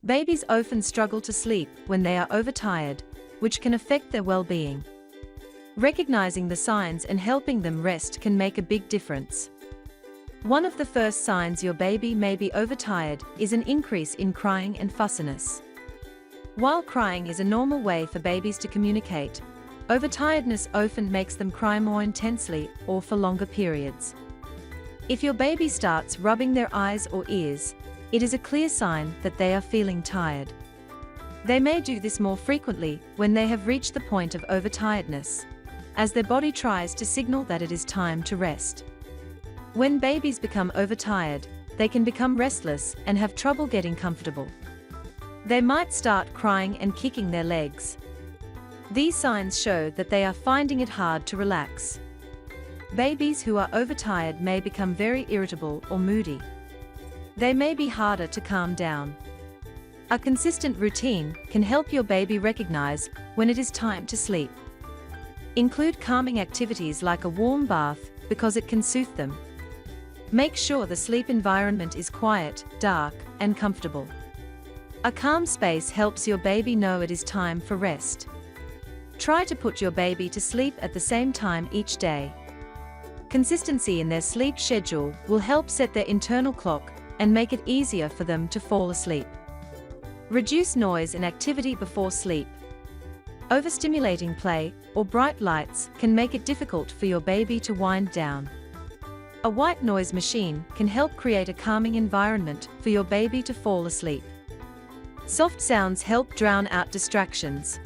Babies often struggle to sleep when they are overtired, which can affect their well-being. Recognizing the signs and helping them rest can make a big difference. One of the first signs your baby may be overtired is an increase in crying and fussiness. While crying is a normal way for babies to communicate, overtiredness often makes them cry more intensely or for longer periods. If your baby starts rubbing their eyes or ears, it is a clear sign that they are feeling tired. They may do this more frequently when they have reached the point of overtiredness, as their body tries to signal that it is time to rest. When babies become overtired, they can become restless and have trouble getting comfortable. They might start crying and kicking their legs. These signs show that they are finding it hard to relax. Babies who are overtired may become very irritable or moody. They may be harder to calm down. A consistent routine can help your baby recognize when it is time to sleep. Include calming activities like a warm bath because it can soothe them. Make sure the sleep environment is quiet, dark, and comfortable. A calm space helps your baby know it is time for rest. Try to put your baby to sleep at the same time each day. Consistency in their sleep schedule will help set their internal clock and make it easier for them to fall asleep. Reduce noise and activity before sleep. Overstimulating play or bright lights can make it difficult for your baby to wind down. A white noise machine can help create a calming environment for your baby to fall asleep. Soft sounds help drown out distractions.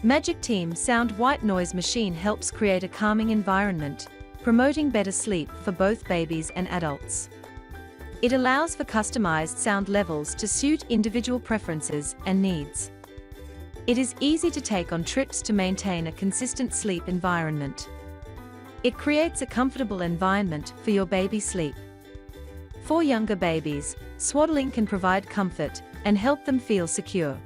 Magic Team Sound White Noise Machine helps create a calming environment, promoting better sleep for both babies and adults. It allows for customized sound levels to suit individual preferences and needs. It is easy to take on trips to maintain a consistent sleep environment. It creates a comfortable environment for your baby's sleep. For younger babies, swaddling can provide comfort and help them feel secure.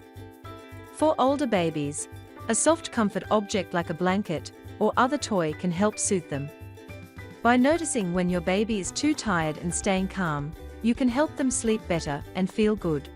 For older babies, a soft comfort object like a blanket or other toy can help soothe them. By noticing when your baby is too tired and staying calm, you can help them sleep better and feel good.